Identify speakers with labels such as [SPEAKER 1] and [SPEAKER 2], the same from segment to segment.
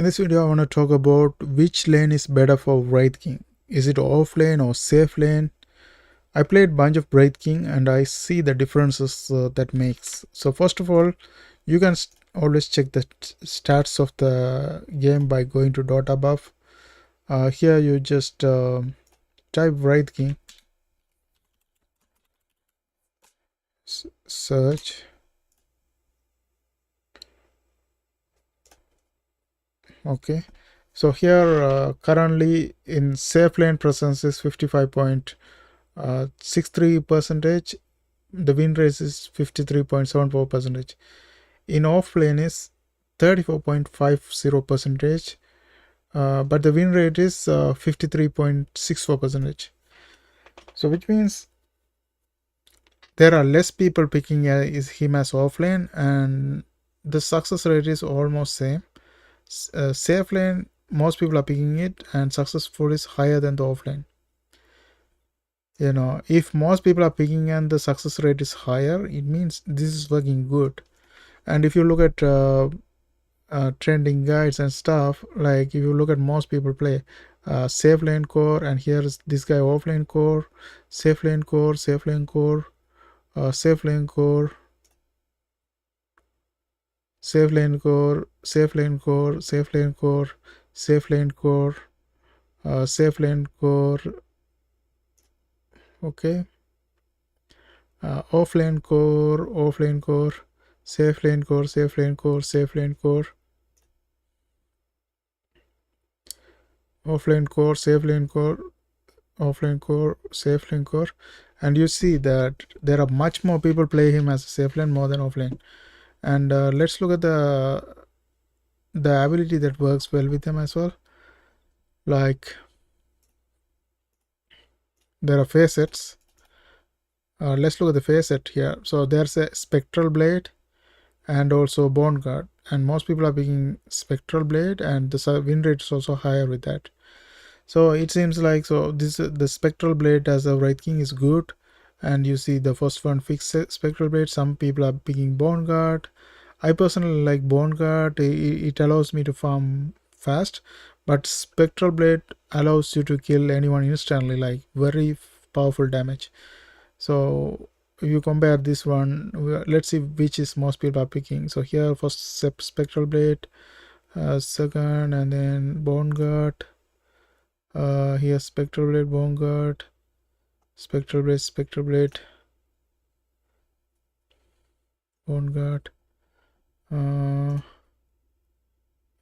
[SPEAKER 1] In this video, I want to talk about which lane is better for Wraith King. Is it Offlane or Safelane? I played bunch of Wraith King and I see the differences that makes. So first of all, you can always check the stats of the game by going to Dota buff. Here you just type Wraith King, search. Okay, so here currently in Safelane presence is 55.63 percentage. The win rate is 53.74 percentage. In Offlane is 34.50 percentage, but the win rate is 53.64 percentage. So which means there are less people picking him as Offlane, and the success rate is almost same. Safelane, most people are picking it, and successful is higher than the Offlane. You know, if most people are picking and the success rate is higher, it means this is working good. And if you look at trending guides and stuff, like if you look at most people play Safelane core, and here is this guy Offlane core, Safelane core, Safelane core, Safelane core, Safelane core, Safelane core, Safelane core, Safelane core, Safelane core. Okay, Offlane core, Offlane core, Safelane core, Safelane core, Safelane core, Offlane core, Safelane core, Offlane core, Safelane core, and you see that there are much more people play him as a Safelane more than Offlane. And let's look at the ability that works well with him as well. Like there are facets. Let's look at the facet here. So there's a Spectral Blade and also Bone Guard, and most people are picking Spectral Blade, and the win rate is also higher with that. So it seems like the Spectral Blade as a Wraith King is good, and you see the first one fixed Spectral Blade. Some people are picking Bone Guard. I personally like Bone Guard. It allows me to farm fast, but Spectral Blade allows you to kill anyone instantly, like very powerful damage. So if you compare this one, let's see which is most people are picking. So here first Spectral Blade, second, and then Bone Guard. Here Spectral Blade, Bone Guard, Spectral Blade, Spectral Blade, Bone Guard.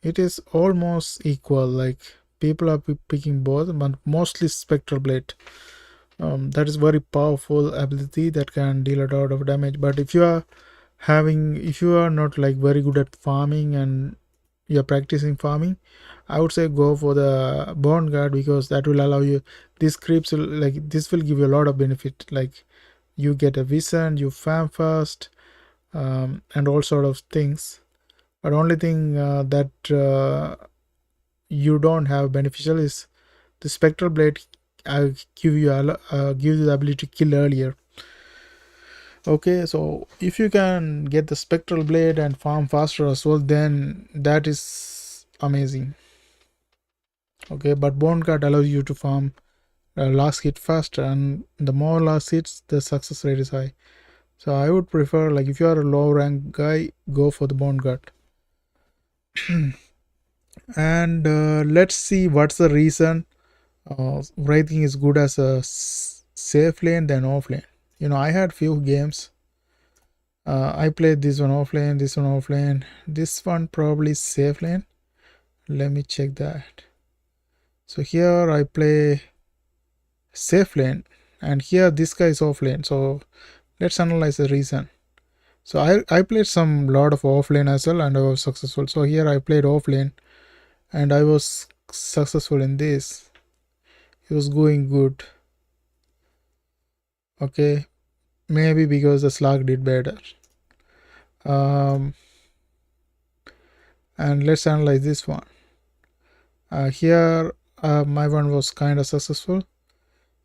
[SPEAKER 1] It is almost equal, like people are picking both, but mostly Spectral Blade. That is very powerful ability that can deal a lot of damage. But if you are not like very good at farming and you're practicing farming, I would say go for the Bone Guard, because that will allow you, these creeps will, like this will give you a lot of benefit, like you get a vision, you farm fast, and all sort of things. But only thing that you don't have beneficial is the Spectral Blade give you the ability to kill earlier. Okay, so if you can get the Spectral Blade and farm faster as well, then that is amazing. Okay, but Bone Guard allows you to farm last hit faster, and the more last hits, the success rate is high. So I would prefer, like if you are a low rank guy, go for the Bone Guard. And let's see what's the reason Wraith King is good as a safe lane than Offlane. You know, I had few games. I played this one Offlane, this one Offlane, this one probably safe lane. Let me check that. So here I play safe lane, and here this guy is Offlane. So let's analyze the reason. So I played some lot of Offlane as well, and I was successful. So here I played Offlane, and I was successful in this. It was going good. Okay, maybe because the slug did better. And let's analyze this one. Here my one was kind of successful,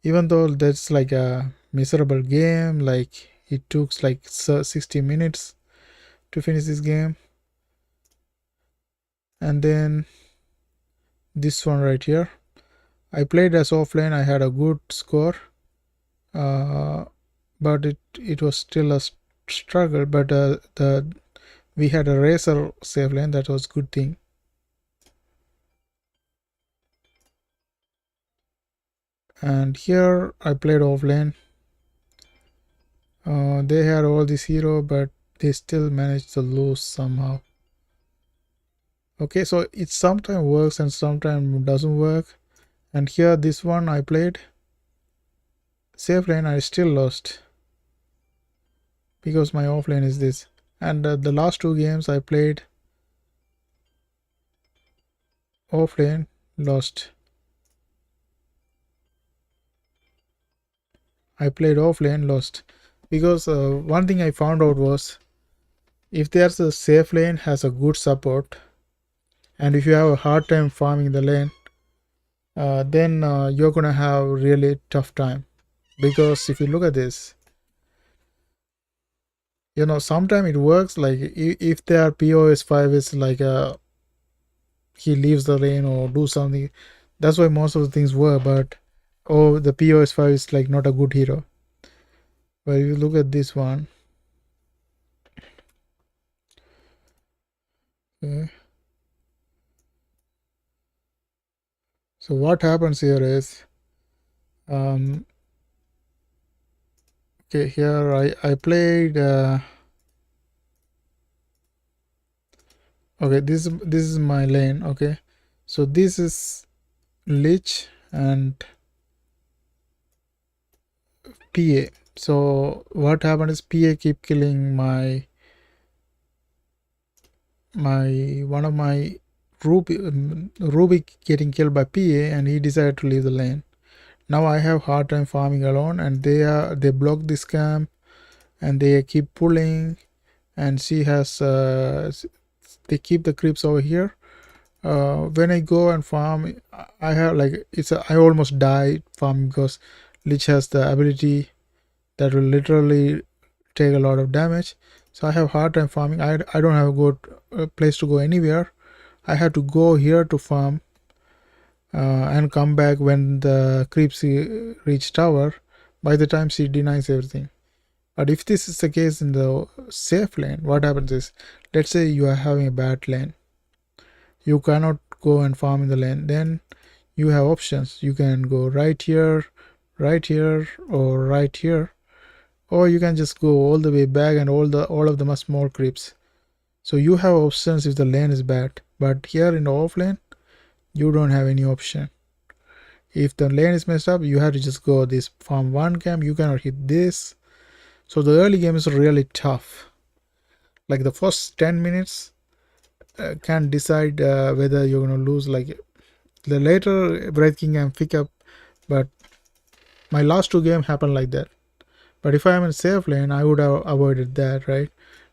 [SPEAKER 1] even though that's like a miserable game. Like it took like 60 minutes to finish this game. And then this one right here. I played as offlane. I had a good score, but it was still a struggle. But the we had a racer safe lane. That was good thing. And here I played offlane. They had all this hero, but they still managed to lose somehow. Okay, so it sometimes works and sometimes doesn't work. And here this one I played safe lane. I still lost because my offlane is this. And the last two games I played offlane, lost. I played offlane, lost. Because one thing I found out was, if there's a safe lane has a good support, and if you have a hard time farming the lane, then you're gonna have really tough time. Because if you look at this, you know, sometimes it works. Like if their POS 5 is like he leaves the lane or do something, that's why most of the things work. But oh, the POS 5 is like not a good hero. But if you look at this one, okay. So what happens here is, okay, here I played. Okay, this is my lane. Okay, so this is Lich and PA. So what happened is PA keep killing my one of my Ruby getting killed by PA, and he decided to leave the lane. Now I have hard time farming alone, and they block this camp, and they keep pulling, and she has they keep the creeps over here. When I go and farm, I have like I almost die farming because Lich has the ability that will literally take a lot of damage. So I have hard time farming. I don't have a good place to go anywhere. I have to go here to farm and come back when the creeps reach tower. By the time she denies everything. But if this is the case in the safe lane, what happens is, let's say you are having a bad lane. You cannot go and farm in the lane. Then you have options. You can go right here, or right here. Or you can just go all the way back, and all of them are small creeps. So you have options if the lane is bad. But here in the offlane, you don't have any option. If the lane is messed up, you have to just go this farm one camp. You cannot hit this. So the early game is really tough. Like the first 10 minutes can decide whether you're gonna lose. Like the later Wraith King can pick up, but my last two games happened like that. But if I am in safe lane, I would have avoided that, right?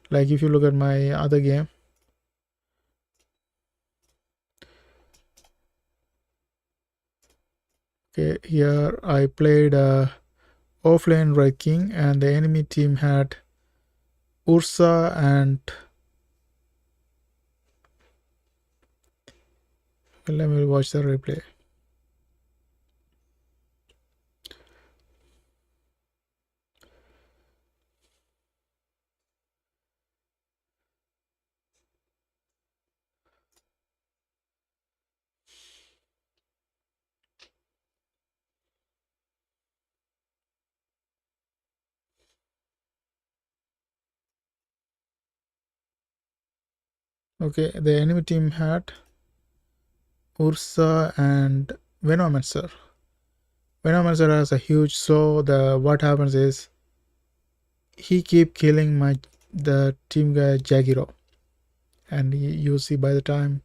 [SPEAKER 1] Like if you look at my other game, okay, here I played offlane Wraith King, and the enemy team had Ursa and let me watch the replay. Okay, the enemy team had Ursa and Venomancer. Venomancer has a huge, so the what happens is he keep killing the team guy Jagiro, and you see by the time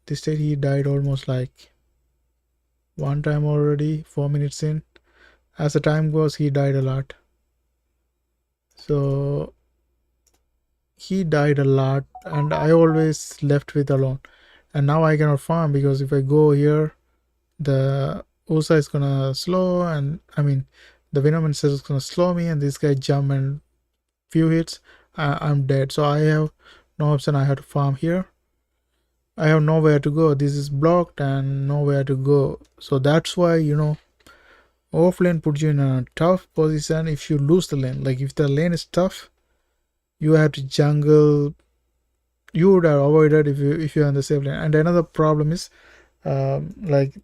[SPEAKER 1] this stage he died almost like one time already, 4 minutes in. As the time goes, he died a lot. So he died a lot, and I always left with alone. And now I cannot farm because if I go here, the Ursa is gonna slow, and I mean the Venomancer is gonna slow me, and this guy jump and few hits, I'm dead. So I have no option. I have to farm here. I have nowhere to go. This is blocked and nowhere to go. So that's why, you know, offlane puts you in a tough position if you lose the lane. Like if the lane is tough, you have to jungle. You would have avoided if you're on the safe lane. And another problem is, like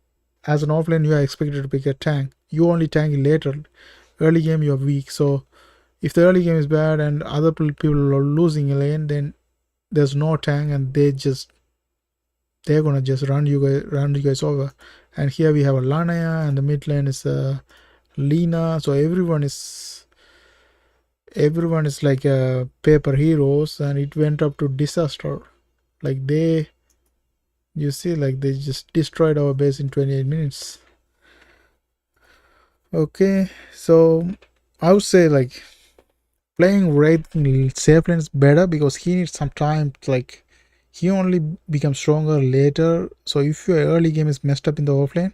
[SPEAKER 1] as an offlane, you are expected to pick a tank. You only tank later. Early game you're weak. So if the early game is bad and other people are losing a lane, then there's no tank and they're gonna just run you guys over. And here we have a Lanaya and the mid lane is Lina. So everyone is like paper heroes, and it went up to disaster. Like you see, like they just destroyed our base in 28 minutes. Okay, so I would say like playing Wraith King Safelane is better because he needs some time. Like he only becomes stronger later. So if your early game is messed up in the offlane,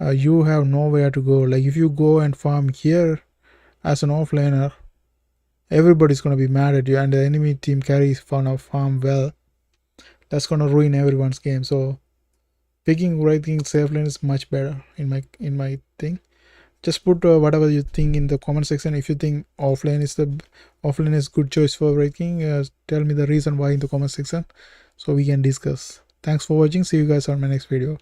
[SPEAKER 1] you have nowhere to go. Like if you go and farm here as an offlaner, everybody's gonna be mad at you, and the enemy team carries farm well. That's gonna ruin everyone's game. So picking Wraith King Safelane is much better in my thing. Just put whatever you think in the comment section. If you think offlane is good choice for Wraith King, tell me the reason why in the comment section so we can discuss. Thanks for watching. See you guys on my next video.